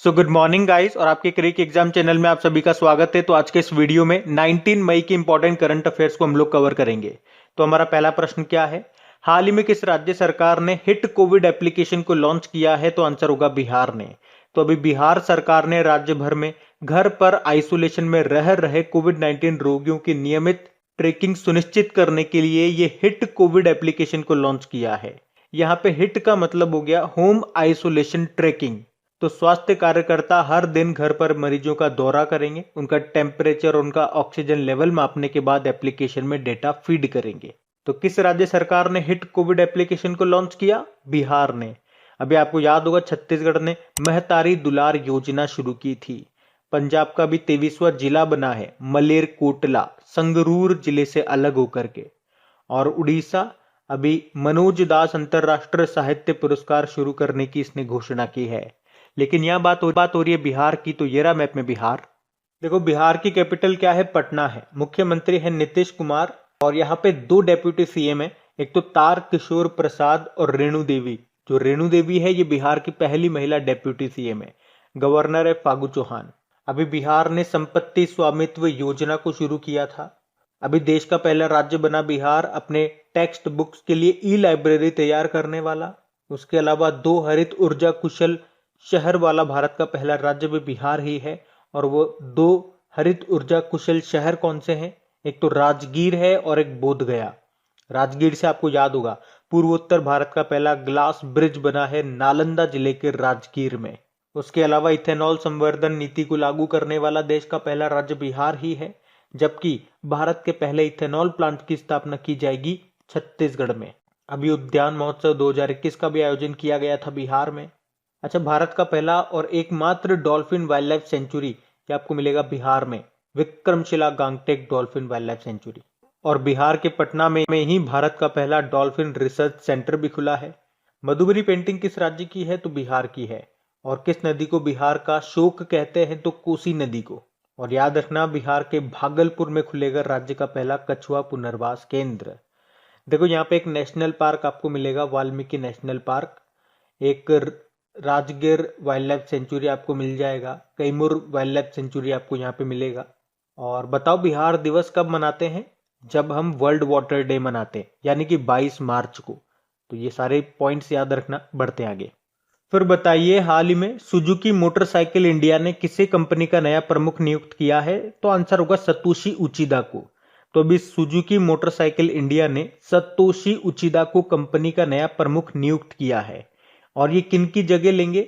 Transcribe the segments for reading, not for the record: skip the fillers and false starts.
Good morning guys और आपके क्रिक exam channel में आप सभी का स्वागत है। तो आज के इस वीडियो में 19 मई के इंपॉर्टेंट करंट अफेयर्स को हम लोग कवर करेंगे। तो हमारा पहला प्रश्न क्या है? हाल ही में किस राज्य सरकार ने हिट कोविड एप्लीकेशन को लॉन्च किया है? तो आंसर होगा बिहार ने। तो अभी बिहार सरकार ने राज्य भर में घर पर आइसोलेशन में रह रहे कोविड 19 रोगियों की नियमित ट्रैकिंग सुनिश्चित करने के लिए ये हिट कोविड एप्लीकेशन को लॉन्च किया है। यहाँ पे हिट का मतलब हो गया होम आइसोलेशन ट्रैकिंग। तो स्वास्थ्य कार्यकर्ता हर दिन घर पर मरीजों का दौरा करेंगे, उनका टेम्परेचर, उनका ऑक्सीजन लेवल मापने के बाद एप्लीकेशन में डेटा फीड करेंगे। तो किस राज्य सरकार ने हिट कोविड एप्लीकेशन को लॉन्च किया? बिहार ने। अभी आपको याद होगा छत्तीसगढ़ ने महतारी दुलार योजना शुरू की थी। पंजाब का भी 23वां जिला बना है मलेरकोटला, संगरूर जिले से अलग होकर के। और उड़ीसा अभी मनोज दास अंतरराष्ट्रीय साहित्य पुरस्कार शुरू करने की इसने घोषणा की है। लेकिन यह बात हो रही है बिहार की। तो ये रहा मैप में बिहार। देखो बिहार की कैपिटल क्या है? पटना है। मुख्यमंत्री है नीतीश कुमार और यहाँ पे दो डेप्यूटी सीएम है, एक तो तार किशोर प्रसाद और रेणु देवी। जो रेणु देवी है ये बिहार की पहली महिला डेप्यूटी सीएम है। गवर्नर है फागू चौहान। अभी बिहार ने संपत्ति स्वामित्व योजना को शुरू किया था। अभी देश का पहला राज्य बना बिहार अपने टेक्स्ट बुक्स के लिए ई लाइब्रेरी तैयार करने वाला। उसके अलावा 2 हरित ऊर्जा कुशल शहर वाला भारत का पहला राज्य भी बिहार ही है। और वो 2 हरित ऊर्जा कुशल शहर कौन से हैं? एक तो राजगीर है और एक बोध गया। राजगीर से आपको याद होगा पूर्वोत्तर भारत का पहला ग्लास ब्रिज बना है नालंदा जिले के राजगीर में। उसके अलावा इथेनॉल संवर्धन नीति को लागू करने वाला देश का पहला राज्य बिहार ही है, जबकि भारत के पहले इथेनॉल प्लांट की स्थापना की जाएगी छत्तीसगढ़ में। अभी उद्यान महोत्सव 2021 का भी आयोजन किया गया था बिहार में। अच्छा, भारत का पहला और एकमात्र डॉल्फिन वाइल्ड लाइफ सेंचुरी ये आपको मिलेगा बिहार में, Vikramshila gangetic dolphin wild life sanctuary. और बिहार के पटना में ही भारत का पहला डॉल्फिन रिसर्च सेंटर भी खुला है। मधुबरी पेंटिंग किस राज्य की है? तो बिहार की है। और किस नदी को बिहार का शोक कहते हैं? तो कोसी नदी को। और याद रखना बिहार के भागलपुर में खुलेगा राज्य का पहला कछुआ पुनर्वास केंद्र। देखो यहाँ पे एक नेशनल पार्क आपको मिलेगा, वाल्मीकि नेशनल पार्क। एक राजगिर वाइल्ड लाइफ सेंचुरी आपको मिल जाएगा, कैमूर वाइल्ड लाइफ सेंचुरी आपको यहाँ पे मिलेगा। और बताओ बिहार दिवस कब मनाते हैं? जब हम वर्ल्ड वाटर डे मनाते हैं, यानी कि 22 मार्च को। तो ये सारे पॉइंट्स याद रखना। बढ़ते हैं आगे। फिर बताइए हाल ही में सुजुकी मोटरसाइकिल इंडिया ने किसे कंपनी का नया प्रमुख नियुक्त किया है? तो आंसर होगा सतोशी उचिदा को। तो अभी सुजुकी मोटरसाइकिल इंडिया ने सतोशी उचिदा को कंपनी का नया प्रमुख नियुक्त किया है। और ये किन की जगह लेंगे?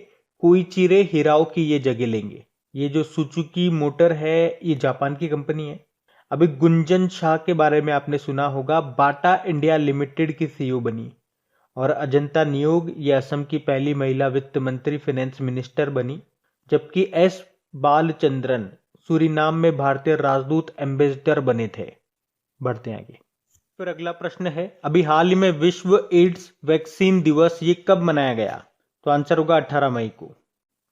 कोइचिरे हिराओ की ये जगह लेंगे। ये जो सुजुकी मोटर है ये जापान की कंपनी है। अभी गुंजन शाह के बारे में आपने सुना होगा, बाटा इंडिया लिमिटेड की सीईओ बनी। और अजंता नियोग ये असम की पहली महिला वित्त मंत्री फाइनेंस मिनिस्टर बनी। जबकि एस बालचंद्रन सूरीनाम में भारतीय राजदूत एम्बेसडर बने थे। बढ़ते हैं आगे। फिर अगला प्रश्न है, अभी हाल ही में विश्व एड्स वैक्सीन दिवस ये कब मनाया गया? तो आंसर होगा 18 मई को।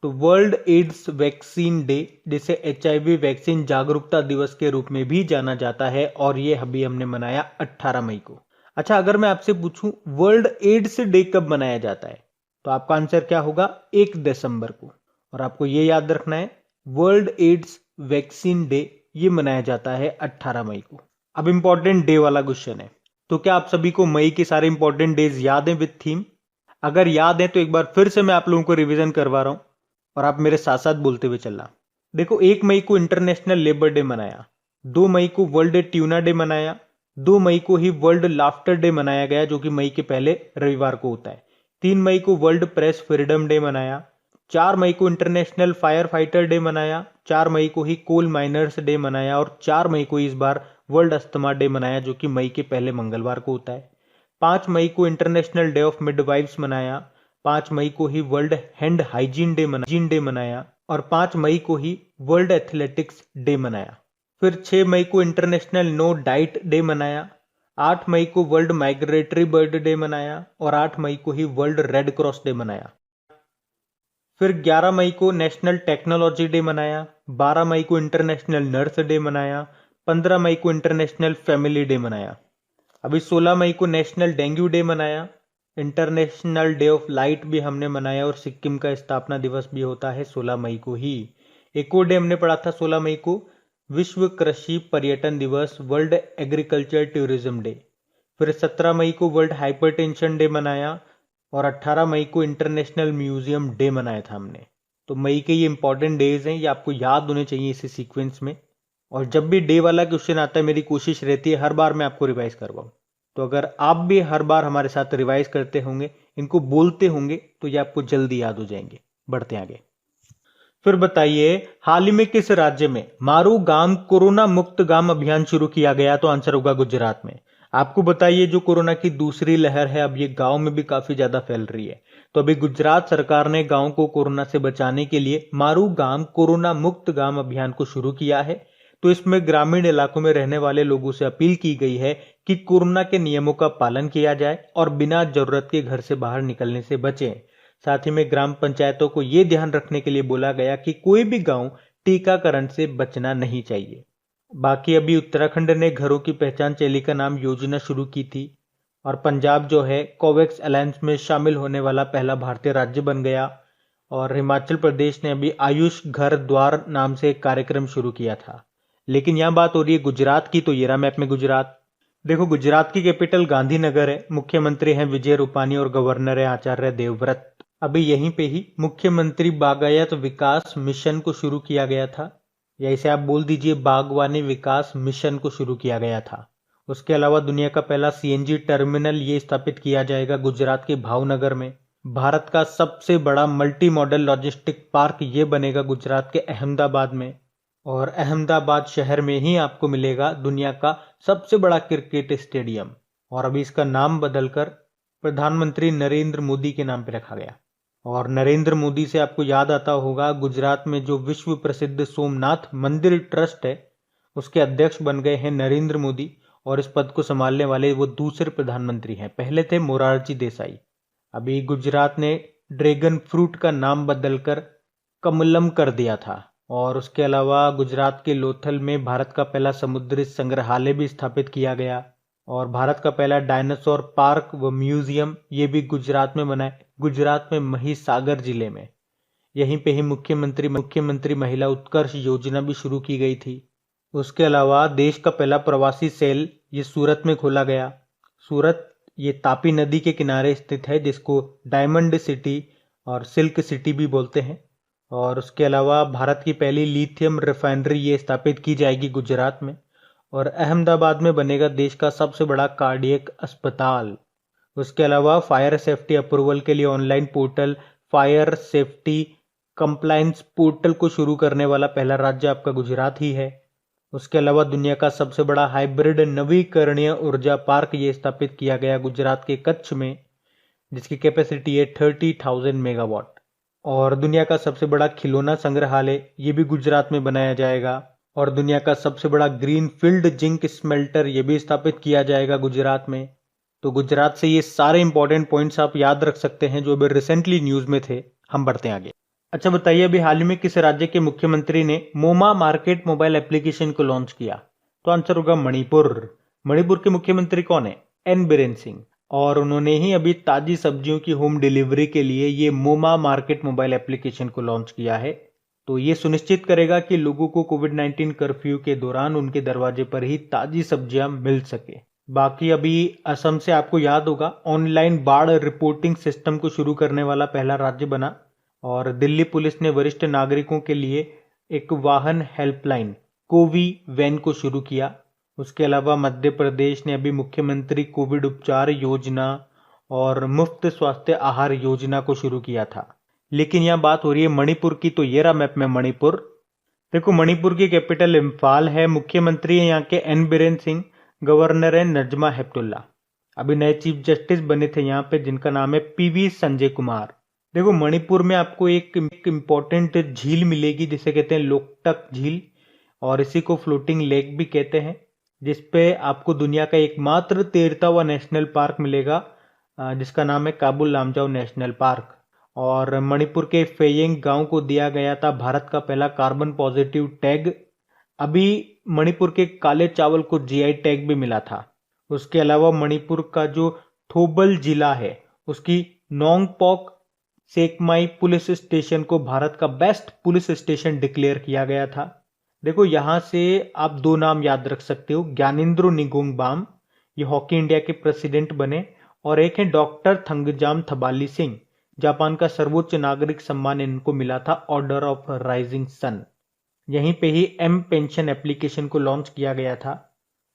तो वर्ल्ड एड्स वैक्सीन डे, जिसे HIV वैक्सीन जागरूकता दिवस के रूप में भी जाना जाता है, और ये अभी हमने मनाया 18 मई को। अच्छा, अगर मैं आपसे पूछूं वर्ल्ड एड्स डे कब मनाया जाता है, तो आपका आंसर क्या होगा? 1 दिसंबर को। और आपको ये याद रखना है वर्ल्ड एड्स वैक्सीन डे ये मनाया जाता है 18 मई को। अब इंपॉर्टेंट डे वाला क्वेश्चन है, तो क्या आप सभी को मई के सारे इंपॉर्टेंट डेज याद हैं विद थीम? अगर याद है तो एक बार फिर से मैं आप लोगों को रिवीजन करवा रहा हूं और आप मेरे साथ साथ बोलते हुए चलना। देखो 1 मई को इंटरनेशनल लेबर डे मनाया, 2 मई को वर्ल्ड ट्यूना डे मनाया, 2 मई को ही वर्ल्ड लाफ्टर डे मनाया गया जो कि मई के पहले रविवार को होता है, 3 मई को वर्ल्ड प्रेस फ्रीडम डे मनाया, 4 मई को इंटरनेशनल फायर फाइटर डे मनाया, 4 मई को ही कोल माइनर्स डे मनाया, और 4 मई को इस बार वर्ल्ड अस्थमा डे मनाया जो कि मई के पहले मंगलवार को होता है। 5 मई को इंटरनेशनल डे ऑफ मिडवाइफ्स मनाया, 5 मई को ही वर्ल्ड हैंड हाइजीन डे मनाया, और 5 मई को ही वर्ल्ड एथलेटिक्स डे मनाया। फिर 6 मई को इंटरनेशनल नो डाइट डे मनाया, 8 मई को वर्ल्ड माइग्रेटरी बर्ड डे मनाया, और 8 मई को ही वर्ल्ड रेड क्रॉस डे मनाया। फिर 11 मई को नेशनल टेक्नोलॉजी डे मनाया, 12 मई को इंटरनेशनल नर्स डे मनाया, 15 मई को इंटरनेशनल फैमिली डे मनाया। अभी 16 मई को नेशनल डेंगू डे मनाया, इंटरनेशनल डे ऑफ लाइट भी हमने मनाया और सिक्किम का स्थापना दिवस भी होता है 16 मई को ही। एक और डे हमने पढ़ा था 16 मई को, विश्व कृषि पर्यटन दिवस, वर्ल्ड एग्रीकल्चर टूरिज्म डे। फिर 17 मई को वर्ल्ड हाइपरटेंशन डे मनाया और 18 मई को इंटरनेशनल म्यूजियम डे मनाया था हमने। तो मई के ये इंपॉर्टेंट डेज हैं, ये आपको याद होने चाहिए इसी सीक्वेंस में। और जब भी डे वाला क्वेश्चन आता है मेरी कोशिश रहती है हर बार मैं आपको रिवाइज करवाऊं। तो अगर आप भी हर बार हमारे साथ रिवाइज करते होंगे, इनको बोलते होंगे, तो ये आपको जल्दी याद हो जाएंगे। बढ़ते आगे। फिर बताइए, हाल ही में किस राज्य में मारू गांव कोरोना मुक्त गांव अभियान शुरू किया गया? तो आंसर होगा गुजरात में। आपको बताइए जो कोरोना की दूसरी लहर है अब ये गांव में भी काफी ज्यादा फैल रही है। तो अभी गुजरात सरकार ने गांव को कोरोना से बचाने के लिए मारू गांव कोरोना मुक्त गांव अभियान को शुरू किया है। तो इसमें ग्रामीण इलाकों में रहने वाले लोगों से अपील की गई है कि कोरोना के नियमों का पालन किया जाए और बिना जरूरत के घर से बाहर निकलने से बचें। साथ ही में ग्राम पंचायतों को यह ध्यान रखने के लिए बोला गया कि कोई भी गांव टीकाकरण से बचना नहीं चाहिए। बाकी अभी उत्तराखंड ने घरों की पहचान चेली का नाम योजना शुरू की थी और पंजाब जो है कोवैक्स अलायंस में शामिल होने वाला पहला भारतीय राज्य बन गया। और हिमाचल प्रदेश ने अभी आयुष घर द्वार नाम से एक कार्यक्रम शुरू किया था। लेकिन यहां बात हो रही है गुजरात की, तो ये रहा मैप में गुजरात। देखो गुजरात की कैपिटल गांधीनगर है, मुख्यमंत्री हैं विजय रूपानी और गवर्नर है आचार्य देवव्रत। अभी यहीं पे ही मुख्यमंत्री बागायत विकास मिशन को शुरू किया गया था, या इसे आप बोल दीजिए बागवानी विकास मिशन को शुरू किया गया था। उसके अलावा दुनिया का पहला सीएनजी टर्मिनल ये स्थापित किया जाएगा गुजरात के भावनगर में। भारत का सबसे बड़ा मल्टी मॉडल लॉजिस्टिक पार्क ये बनेगा गुजरात के अहमदाबाद में। और अहमदाबाद शहर में ही आपको मिलेगा दुनिया का सबसे बड़ा क्रिकेट स्टेडियम, और अभी इसका नाम बदलकर प्रधानमंत्री नरेंद्र मोदी के नाम पे रखा गया। और नरेंद्र मोदी से आपको याद आता होगा गुजरात में जो विश्व प्रसिद्ध सोमनाथ मंदिर ट्रस्ट है उसके अध्यक्ष बन गए हैं नरेंद्र मोदी, और इस पद को संभालने वाले वो दूसरे प्रधानमंत्री हैं, पहले थे मोरारजी देसाई। अभी गुजरात ने ड्रैगन फ्रूट का नाम बदलकर कमलम कर दिया था। और उसके अलावा गुजरात के लोथल में भारत का पहला समुद्री संग्रहालय भी स्थापित किया गया, और भारत का पहला डायनासोर पार्क व म्यूजियम ये भी गुजरात में बना है, गुजरात में महिसागर जिले में। यहीं पे ही मुख्यमंत्री महिला उत्कर्ष योजना भी शुरू की गई थी। उसके अलावा देश का पहला प्रवासी सेल ये सूरत में खोला गया। सूरत ये तापी नदी के किनारे स्थित है, जिसको डायमंड सिटी और सिल्क सिटी भी बोलते हैं। और उसके अलावा भारत की पहली लिथियम रिफाइनरी ये स्थापित की जाएगी गुजरात में। और अहमदाबाद में बनेगा देश का सबसे बड़ा कार्डियक अस्पताल। उसके अलावा फायर सेफ्टी अप्रूवल के लिए online portal fire safety compliance portal को शुरू करने वाला पहला राज्य आपका गुजरात ही है। उसके अलावा दुनिया का सबसे बड़ा हाइब्रिड नवीकरणीय ऊर्जा पार्क ये स्थापित किया गया गुजरात के कच्छ में, जिसकी कैपेसिटी है 30,000 मेगावाट। और दुनिया का सबसे बड़ा खिलौना संग्रहालय ये भी गुजरात में बनाया जाएगा। और दुनिया का सबसे बड़ा ग्रीन फील्ड जिंक स्मेल्टर ये भी स्थापित किया जाएगा गुजरात में। तो गुजरात से ये सारे इंपॉर्टेंट पॉइंट्स आप याद रख सकते हैं जो अभी रिसेंटली न्यूज में थे। हम बढ़ते हैं आगे। अच्छा बताइए, अभी हाल ही में किस राज्य के मुख्यमंत्री ने मोमा मार्केट मोबाइल एप्लीकेशन को लॉन्च किया? तो आंसर होगा मणिपुर। मणिपुर के मुख्यमंत्री कौन है? एन बीरेन सिंह। और उन्होंने ही अभी ताजी सब्जियों की होम डिलीवरी के लिए ये मोमा मार्केट मोबाइल एप्लीकेशन को लॉन्च किया है। तो ये सुनिश्चित करेगा कि लोगों को कोविड-19 कर्फ्यू के दौरान उनके दरवाजे पर ही ताजी सब्जियां मिल सके। बाकी अभी असम से आपको याद होगा ऑनलाइन बाढ़ रिपोर्टिंग सिस्टम को शुरू करने वाला पहला राज्य बना। और दिल्ली पुलिस ने वरिष्ठ नागरिकों के लिए एक वाहन हेल्पलाइन कोवी वैन को शुरू किया। उसके अलावा मध्य प्रदेश ने अभी मुख्यमंत्री कोविड उपचार योजना और मुफ्त स्वास्थ्य आहार योजना को शुरू किया था। लेकिन यह बात हो रही है मणिपुर की, तो ये रहा मैप में मणिपुर। देखो मणिपुर की कैपिटल इम्फाल है, मुख्यमंत्री है यहाँ के एन बीरेन सिंह, गवर्नर है नजमा हेपतुल्ला। अभी नए चीफ जस्टिस बने थे यहाँ पे जिनका नाम है पीवी संजय कुमार। देखो मणिपुर में आपको एक इम्पोर्टेंट झील मिलेगी जिसे कहते हैं लोकटक झील, और इसी को फ्लोटिंग लेक भी कहते हैं, जिसपे आपको दुनिया का एकमात्र तैरता हुआ नेशनल पार्क मिलेगा जिसका नाम है काबुल लामजाओ नेशनल पार्क। और मणिपुर के फेयेंग गांव को दिया गया था भारत का पहला कार्बन पॉजिटिव टैग। अभी मणिपुर के काले चावल को जीआई टैग भी मिला था। उसके अलावा मणिपुर का जो थोबल जिला है उसकी नोंगपोक सेकमाई पुलिस स्टेशन को भारत का बेस्ट पुलिस स्टेशन डिक्लेयर किया गया था। देखो यहां से आप दो नाम याद रख सकते हो, ज्ञानेंद्रो निंगोंगबाम, ये हॉकी इंडिया के प्रेसिडेंट बने, और एक है डॉक्टर थंगजाम थबाली सिंह, जापान का सर्वोच्च नागरिक सम्मान इनको मिला था, ऑर्डर ऑफ राइजिंग सन। यहीं पे ही एम पेंशन एप्लीकेशन को लॉन्च किया गया था।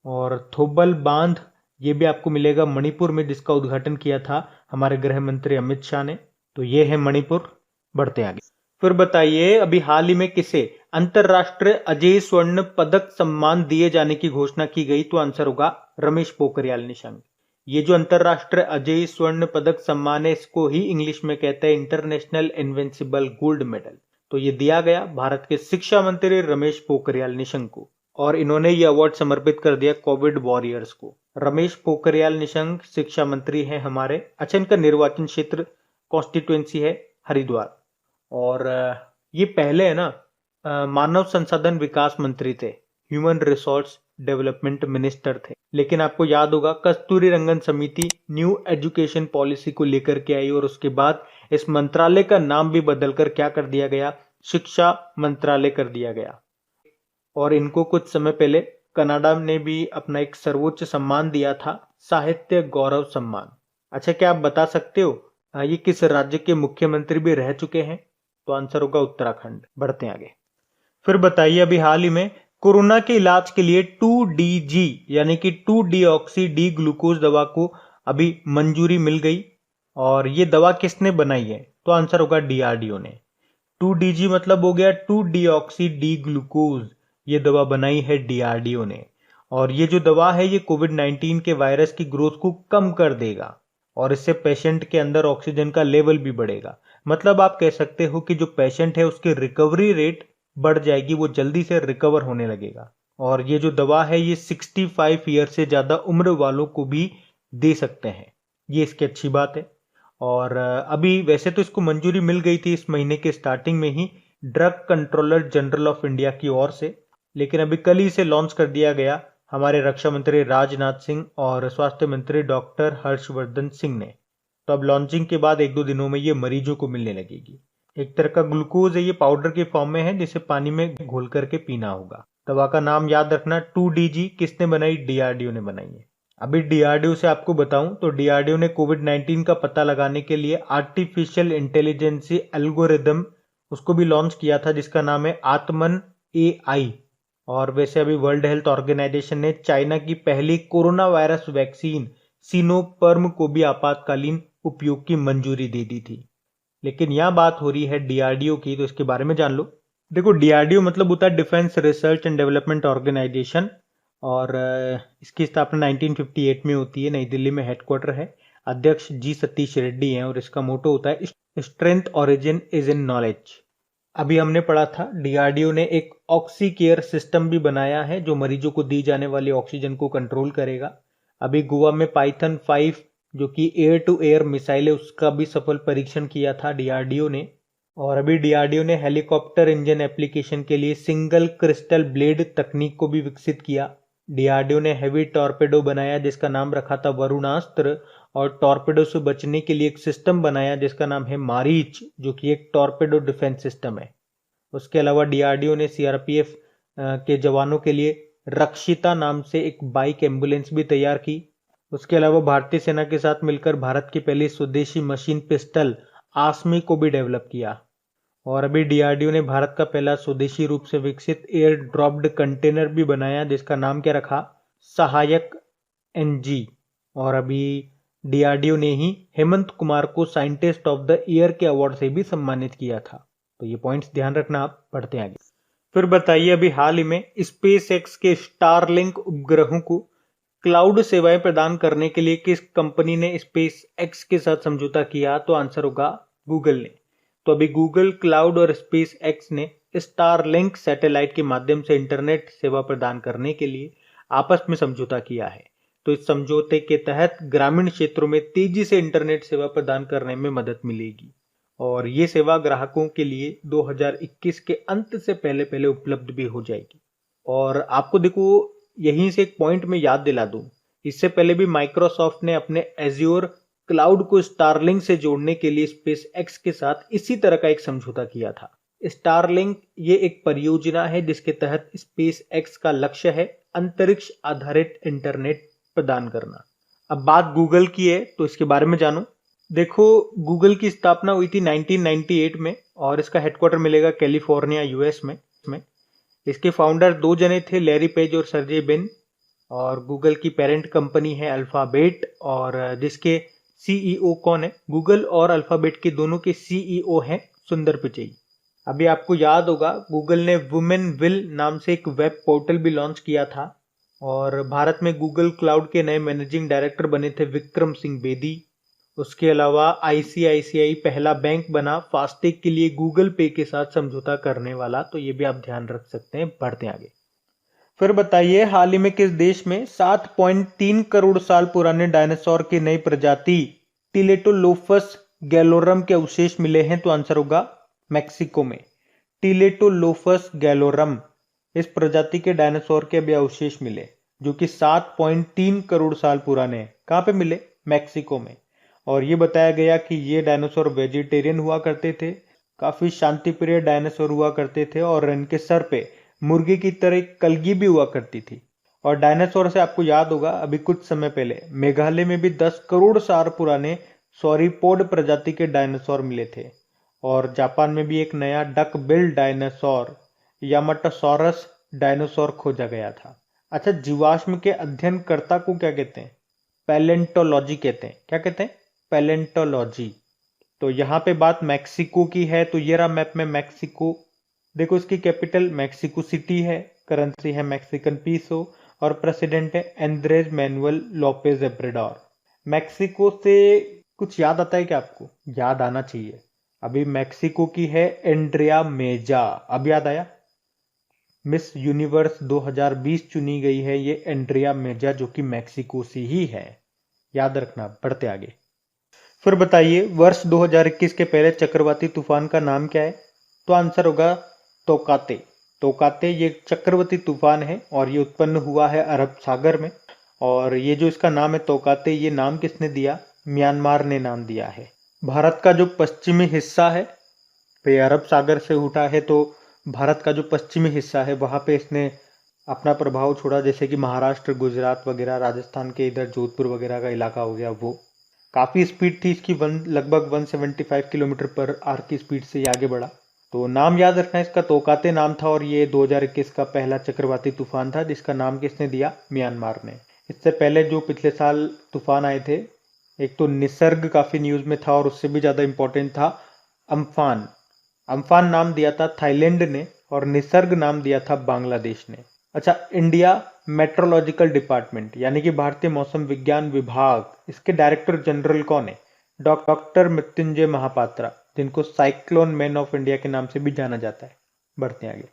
और थोबल बांध, ये भी आपको मिलेगा मणिपुर में, जिसका उद्घाटन किया था हमारे गृह मंत्री अमित शाह ने। तो ये है मणिपुर। बढ़ते आगे। फिर बताइए, अभी हाल ही में किसे अंतरराष्ट्रीय अजेय स्वर्ण पदक सम्मान दिए जाने की घोषणा की गई? तो आंसर होगा रमेश पोखरियाल निशंक। ये जो अंतरराष्ट्रीय अजेय स्वर्ण पदक सम्मान है, इसको ही इंग्लिश में कहते हैं इंटरनेशनल इनविंसिबल गोल्ड मेडल। तो ये दिया गया भारत के शिक्षा मंत्री रमेश पोखरियाल निशंक को, और इन्होंने ये अवार्ड समर्पित कर दिया कोविड वॉरियर्स को। रमेश पोखरियाल निशंक शिक्षा मंत्री हैं हमारे। अच्छा, इनका निर्वाचन क्षेत्र कॉन्स्टिट्युएंसी है हरिद्वार। और ये पहले है ना मानव संसाधन विकास मंत्री थे, ह्यूमन रिसोर्स डेवलपमेंट मिनिस्टर थे। लेकिन आपको याद होगा कस्तूरी रंगन समिति न्यू एजुकेशन पॉलिसी को लेकर के आई, और उसके बाद इस मंत्रालय का नाम भी बदलकर क्या कर दिया गया? शिक्षा मंत्रालय कर दिया गया। और इनको कुछ समय पहले कनाडा ने भी अपना एक सर्वोच्च सम्मान दिया था, साहित्य गौरव सम्मान। अच्छा, क्या आप बता सकते हो ये किस राज्य के मुख्यमंत्री भी रह चुके हैं? तो आंसर होगा उत्तराखंड। बढ़ते हैं आगे। फिर बताइए, अभी हाल ही में कोरोना के इलाज के लिए 2DG यानी कि 2-डीऑक्सी डी ग्लूकोज दवा को अभी मंजूरी मिल गई। और ये दवा किसने बनाई है? तो आंसर होगा डीआरडीओ ने। 2DG मतलब हो गया 2-डीऑक्सी डी ग्लूकोज, ये दवा बनाई है डीआरडीओ ने। और ये जो दवा है ये कोविड-19 के वायरस की ग्रोथ को कम कर देगा, और इससे पेशेंट के अंदर ऑक्सीजन का लेवल भी बढ़ेगा। मतलब आप कह सकते हो कि जो पेशेंट है उसकी रिकवरी रेट बढ़ जाएगी, वो जल्दी से रिकवर होने लगेगा। और ये जो दवा है ये 65 ईयर से ज्यादा उम्र वालों को भी दे सकते हैं, ये इसकी अच्छी बात है। और अभी वैसे तो इसको मंजूरी मिल गई थी इस महीने के स्टार्टिंग में ही drug controller general of India की ओर से, लेकिन अभी कल ही इसे लॉन्च कर दिया गया हमारे रक्षा मंत्री राजनाथ सिंह और स्वास्थ्य मंत्री डॉक्टर हर्षवर्धन सिंह ने। तो अब लॉन्चिंग के बाद एक दो दिनों में ये मरीजों को मिलने लगेगी। एक तरह का ग्लूकोज है, ये पाउडर के फॉर्म में है, जिसे पानी में घोल करके पीना होगा। दवा का नाम याद रखना 2DG। किसने बनाई? डीआरडीओ ने बनाई है। अभी डीआरडीओ से आपको बताऊं तो डीआरडीओ ने कोविड-19 का पता लगाने के लिए आर्टिफिशियल इंटेलिजेंस एल्गोरिदम उसको भी लॉन्च किया था, जिसका नाम है आत्मन AI। और वैसे अभी वर्ल्ड हेल्थ ऑर्गेनाइजेशन ने चाइना की पहली कोरोना वायरस वैक्सीन सिनोपर्म को भी आपातकालीन उपयोग की मंजूरी दे दी थी। लेकिन यह बात हो रही है डीआरडीओ की, तो इसके बारे में जान लो। देखो, डीआरडीओ मतलब होता है defence research and development organisation, और इसकी स्थापना 1958 में होती है। नई दिल्ली में हेडक्वार्टर है। अध्यक्ष जी सतीश रेड्डी हैं, और इसका मोटो होता है strength origin is in knowledge. अभी हमने पढ़ा था डीआरडीओ ने एक ऑक्सी केयर सिस्टम भी बनाया है, जो मरीजों को दी जाने वाली ऑक्सीजन को कंट्रोल करेगा। अभी गोवा में पाइथन 5 जो कि एयर टू एयर मिसाइल है, उसका भी सफल परीक्षण किया था डीआरडीओ ने। और अभी डीआरडीओ ने हेलीकॉप्टर इंजन एप्लीकेशन के लिए सिंगल क्रिस्टल ब्लेड तकनीक को भी विकसित किया। डीआरडीओ ने हैवी टॉर्पेडो बनाया जिसका नाम रखा था वरुणास्त्र, और टॉर्पेडो से बचने के लिए एक सिस्टम बनाया जिसका नाम है मारीच, जो कि एक टॉर्पेडो डिफेंस सिस्टम है। उसके अलावा डीआरडीओ ने सीआरपीएफ के जवानों के लिए रक्षिता नाम से एक बाइक एम्बुलेंस भी तैयार की। उसके अलावा भारतीय सेना के साथ मिलकर भारत की पहली स्वदेशी मशीन पिस्टल आसमी को भी डेवलप किया। और अभी डीआरडीओ ने भारत का पहला स्वदेशी रूप से विकसित एयर ड्रॉप्ड कंटेनर भी बनाया जिसका नाम क्या रखा? सहायक NG। और अभी डीआरडीओ ने ही हेमंत कुमार को साइंटिस्ट ऑफ द ईयर के अवार्ड से भी सम्मानित किया था। तो ये पॉइंट्स ध्यान रखना। आप पढ़ते हैं आगे। फिर बताइए, अभी हाल ही में SpaceX के स्टारलिंक उपग्रहों को क्लाउड सेवाएं प्रदान करने के लिए किस कंपनी ने SpaceX के साथ समझौता किया? तो आंसर होगा गूगल ने। तो अभी गूगल क्लाउड और SpaceX ने स्टारलिंक सैटेलाइट के माध्यम से इंटरनेट सेवा प्रदान करने के लिए आपस में समझौता किया है। तो इस समझौते के तहत ग्रामीण क्षेत्रों में तेजी से इंटरनेट सेवा प्रदान करने में मदद मिलेगी, और ये सेवा ग्राहकों के लिए 2021 के अंत से पहले पहले उपलब्ध भी हो जाएगी। और आपको देखो, यहीं से एक पॉइंट में याद दिला दूं, इससे पहले भी माइक्रोसॉफ्ट ने अपने एज्योर क्लाउड को स्टारलिंक से जोड़ने के लिए स्पेस एक्स के साथ इसी तरह का एक समझौता किया था। स्टारलिंक ये एक परियोजना है जिसके तहत स्पेस एक्स का लक्ष्य है अंतरिक्ष आधारित इंटरनेट प्रदान करना। अब बात गूगल की है तो इसके बारे में जानो। देखो, गूगल की स्थापना हुई थी 1998 में और इसका हेडक्वार्टर मिलेगा कैलिफोर्निया यूएस में। इसके फाउंडर दो जने थे, लैरी पेज और सर्जे बिन, और गूगल की पेरेंट कंपनी है अल्फाबेट और जिसके सीईओ कौन है? गूगल और अल्फाबेट के दोनों के सीईओ हैं सुंदर पिचई। अभी आपको याद होगा गूगल ने वुमेन विल नाम से एक वेब पोर्टल भी लॉन्च किया था और भारत में गूगल क्लाउड के नए मैनेजिंग डायरेक्टर बने थे विक्रम सिंह बेदी। उसके अलावा आईसीआईसीआई पहला बैंक बना फास्टैग के लिए गूगल पे के साथ समझौता करने वाला, तो ये भी आप ध्यान रख सकते हैं। बढ़ते हैं आगे। फिर बताइए, हाल ही में किस देश में 7.3 करोड़ साल पुराने डायनासोर की नई प्रजाति टिलेटोलोफस गैलोरम के अवशेष मिले हैं? तो आंसर होगा मैक्सिको में। टिलेटोलोफस गैलोरम, इस प्रजाति के डायनासोर के अभी अवशेष मिले जो कि 7.3 करोड़ साल पुराने हैं। कहां पे मिले? मैक्सिको में। और ये बताया गया कि ये डायनासोर वेजिटेरियन हुआ करते थे, काफी शांतिप्रिय डायनासोर हुआ करते थे और इनके सर पे मुर्गे की तरह एक कलगी भी हुआ करती थी। और डायनासोर से आपको याद होगा अभी कुछ समय पहले मेघालय में भी 10 करोड़ साल पुराने सॉरीपोड प्रजाति के डायनासोर मिले थे। और जापान में भी एक नया डक बिल डायनासोर यामाटोसॉरस डायनासोर खोजा गया था। अच्छा, जीवाश्म के अध्ययनकर्ता को क्या कहते हैं? पैलेंटोलॉजी कहते हैं। क्या कहते हैं? पैलेंटोलॉजी। तो यहाँ पे बात मैक्सिको की है, तो ये रहा मैप में मैक्सिको। देखो, इसकी कैपिटल मैक्सिको सिटी है, करेंसी है मैक्सिकन पीसो और प्रेसिडेंट है एंड्रेज मैनुअल लोपेज एब्राडोर। मैक्सिको से कुछ याद आता है क्या आपको? याद आना चाहिए। अभी मैक्सिको की है एंड्रिया मेजा। अब याद आया? मिस यूनिवर्स 2020 चुनी गई है ये एंड्रिया मेजा, जो कि मैक्सिको से ही है, याद रखना। बढ़ते आगे। फिर बताइए, वर्ष 2021 के पहले चक्रवाती तूफान का नाम क्या है? तो आंसर होगा तोकाते। तोकाते ये चक्रवाती तूफान है और ये उत्पन्न हुआ है अरब सागर में। और ये जो इसका नाम है तोकाते, ये नाम किसने दिया? म्यांमार ने नाम दिया है। भारत का जो पश्चिमी हिस्सा है पे अरब सागर से उठा है, तो भारत का जो पश्चिमी हिस्सा है वहां पे इसने अपना प्रभाव छोड़ा, जैसे कि महाराष्ट्र, गुजरात वगैरह, राजस्थान के इधर जोधपुर वगैरह का इलाका हो गया। वो काफी स्पीड थी इसकी, लगभग 175 किलोमीटर पर आवर की स्पीड से ये आगे बढ़ा। तो नाम याद रखना, इसका तोकाते नाम था और ये 2021 का पहला चक्रवाती तूफान था जिसका नाम किसने दिया? म्यांमार ने। इससे पहले जो पिछले साल तूफान आए थे, एक तो निसर्ग काफी न्यूज में था और उससे भी ज्यादा इंपॉर्टेंट था अम्फान। अम्फान नाम दिया था थाईलैंड ने और निसर्ग नाम दिया था बांग्लादेश ने। अच्छा, इंडिया मेट्रोलॉजिकल डिपार्टमेंट यानी कि भारतीय मौसम विज्ञान विभाग, इसके डायरेक्टर जनरल कौन है? डॉक्टर मृत्युंजय महापात्रा, जिनको साइक्लोन मैन ऑफ इंडिया के नाम से भी जाना जाता है। बढ़ते आगे।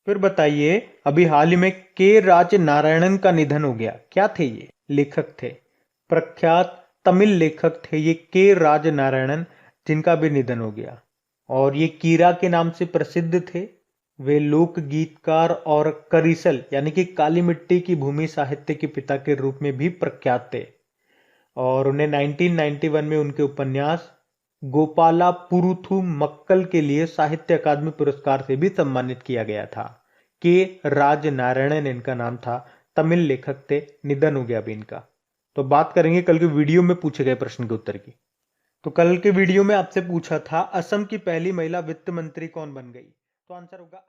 फिर बताइए, अभी हाल ही में के राज नारायणन का निधन हो गया। क्या थे ये? लेखक थे, प्रख्यात तमिल लेखक थे ये के राज नारायणन, जिनका भी निधन हो गया। और ये कीरा के नाम से प्रसिद्ध थे। वे लोक गीतकार और करिसल यानी कि काली मिट्टी की भूमि साहित्य के पिता के रूप में भी प्रख्यात थे। और उन्हें 1991 में उनके उपन्यास गोपाला पुरुथु मक्कल के लिए साहित्य अकादमी पुरस्कार से भी सम्मानित किया गया था। के राज नारायणन इनका नाम था, तमिल लेखक थे, निधन हो गया अभी इनका। तो बात करेंगे कल के वीडियो में पूछे गए प्रश्न के उत्तर की। तो कल के वीडियो में आपसे पूछा था असम की पहली महिला वित्त मंत्री कौन बन गई? तो आंसर होगा